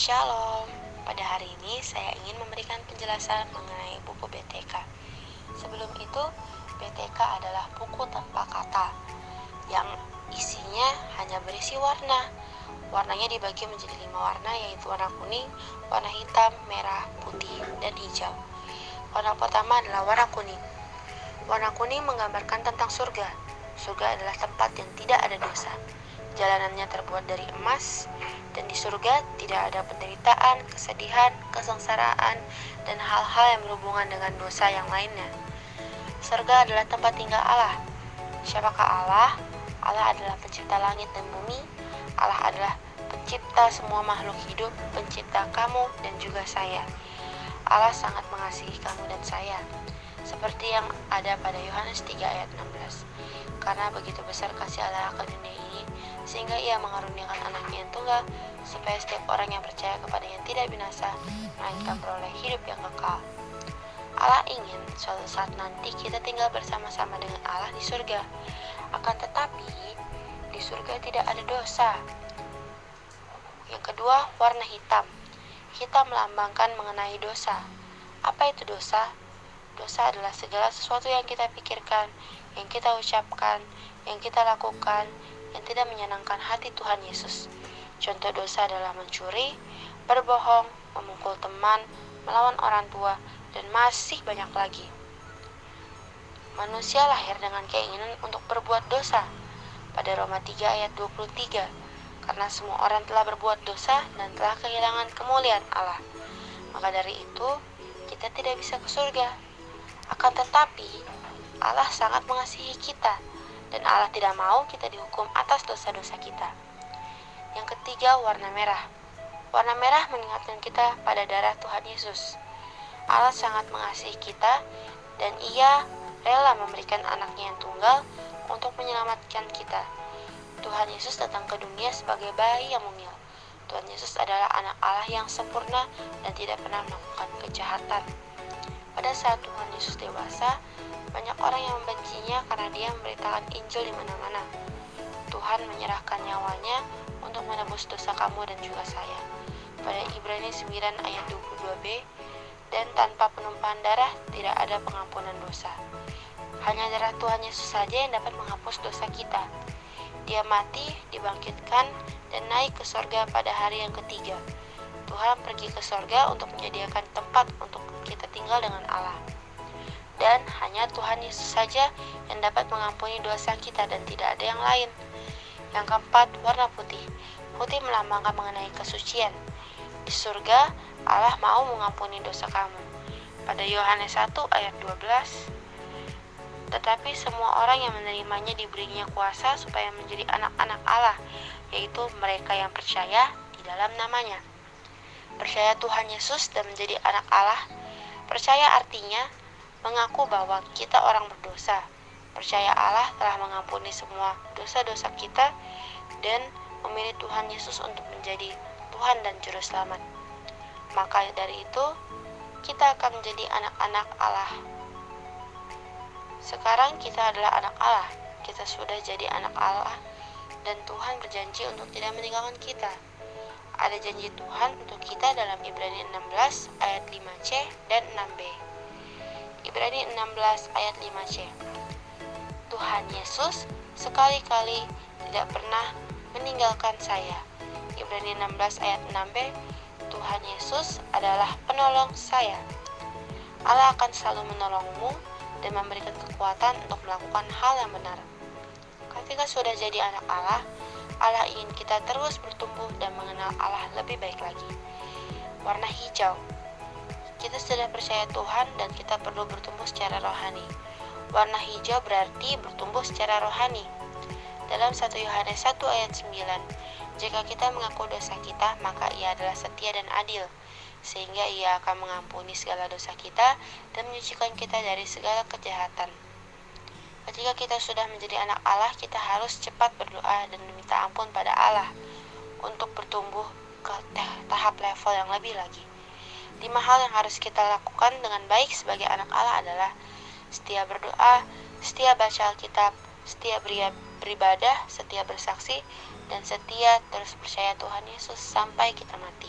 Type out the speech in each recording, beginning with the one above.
Shalom, pada hari ini saya ingin memberikan penjelasan mengenai buku BTK. Sebelum itu, BTK adalah buku tanpa kata yang isinya hanya berisi warna. Warnanya dibagi menjadi 5 warna, yaitu warna kuning, warna hitam, merah, putih, dan hijau. Warna pertama adalah warna kuning. Warna kuning menggambarkan tentang surga. Surga adalah tempat yang tidak ada dosa. Jalanannya terbuat dari emas, dan di surga tidak ada penderitaan, kesedihan, kesengsaraan, dan hal-hal yang berhubungan dengan dosa yang lainnya. Surga adalah tempat tinggal Allah. Siapakah Allah? Allah adalah pencipta langit dan bumi. Allah adalah pencipta semua makhluk hidup, pencipta kamu dan juga saya. Allah sangat mengasihi kamu dan saya, seperti yang ada pada Yohanes 3 ayat 16. Karena begitu besar kasih Allah akan dunia ini, sehingga ia mengaruniakan anaknya yang tunggal, supaya setiap orang yang percaya kepada yang tidak binasa, melainkan beroleh hidup yang kekal. Allah ingin suatu saat nanti kita tinggal bersama-sama dengan Allah di surga. Akan tetapi, di surga tidak ada dosa. Yang kedua, warna hitam. Hitam melambangkan mengenai dosa. Apa itu dosa? Dosa adalah segala sesuatu yang kita pikirkan, yang kita ucapkan, yang kita lakukan, yang tidak menyenangkan hati Tuhan Yesus. Contoh dosa adalah mencuri, berbohong, memukul teman, melawan orang tua, dan masih banyak lagi. Manusia lahir dengan keinginan untuk berbuat dosa. Pada Roma 3 ayat 23, karena semua orang telah berbuat dosa dan telah kehilangan kemuliaan Allah. Maka dari itu, kita tidak bisa ke surga. Akan tetapi, Allah sangat mengasihi kita, dan Allah tidak mau kita dihukum atas dosa-dosa kita. Yang ketiga, warna merah. Warna merah mengingatkan kita pada darah Tuhan Yesus. Allah sangat mengasihi kita, dan Ia rela memberikan anaknya yang tunggal untuk menyelamatkan kita. Tuhan Yesus datang ke dunia sebagai bayi yang mungil. Tuhan Yesus adalah anak Allah yang sempurna dan tidak pernah melakukan kejahatan. Pada saat Tuhan Yesus dewasa, banyak orang yang membencinya karena dia memberitakan Injil di mana-mana. Tuhan menyerahkan nyawanya untuk menebus dosa kamu dan juga saya. Pada Ibrani 9 ayat 22b, dan tanpa penumpahan darah tidak ada pengampunan dosa. Hanya darah Tuhan Yesus saja yang dapat menghapus dosa kita. Dia mati, dibangkitkan, dan naik ke sorga pada hari yang ketiga. Tuhan pergi ke sorga untuk menyediakan tempat untuk kita tinggal dengan Allah. Dan hanya Tuhan Yesus saja yang dapat mengampuni dosa kita dan tidak ada yang lain. Yang keempat, warna putih. Putih melambangkan mengenai kesucian. Di surga, Allah mau mengampuni dosa kamu. Pada Yohanes 1 ayat 12, tetapi semua orang yang menerimanya diberinya kuasa supaya menjadi anak-anak Allah, yaitu mereka yang percaya di dalam namanya. Percaya Tuhan Yesus dan menjadi anak Allah. Percaya artinya mengaku bahwa kita orang berdosa. Percaya Allah telah mengampuni semua dosa-dosa kita dan memilih Tuhan Yesus untuk menjadi Tuhan dan Juru Selamat. Maka dari itu, kita akan menjadi anak-anak Allah. Sekarang kita adalah anak Allah. Kita sudah jadi anak Allah dan Tuhan berjanji untuk tidak meninggalkan kita. Ada janji Tuhan untuk kita dalam Ibrani 16 ayat 5c dan 6b. Ibrani 16 ayat 5c. Tuhan Yesus sekali-kali tidak pernah meninggalkan saya. Ibrani 16 ayat 6b. Tuhan Yesus adalah penolong saya. Allah akan selalu menolongmu dan memberikan kekuatan untuk melakukan hal yang benar. Ketika sudah jadi anak Allah, Allah ingin kita terus bertumbuh dan mengenal Allah lebih baik lagi. Warna hijau. Kita sudah percaya Tuhan dan kita perlu bertumbuh secara rohani. Warna hijau berarti bertumbuh secara rohani. Dalam 1 Yohanes 1 ayat 9, jika kita mengaku dosa kita, maka Ia adalah setia dan adil, sehingga Ia akan mengampuni segala dosa kita dan menyucikan kita dari segala kejahatan. Ketika kita sudah menjadi anak Allah, kita harus cepat berdoa dan meminta ampun pada Allah untuk bertumbuh ke tahap level yang lebih lagi. 5 hal yang harus kita lakukan dengan baik sebagai anak Allah adalah setia berdoa, setia baca Alkitab, setia beribadah, setia bersaksi, dan setia terus percaya Tuhan Yesus sampai kita mati.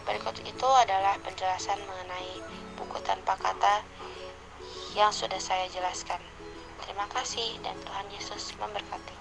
Berikut itu adalah penjelasan mengenai buku tanpa kata yang sudah saya jelaskan. Terima kasih dan Tuhan Yesus memberkati.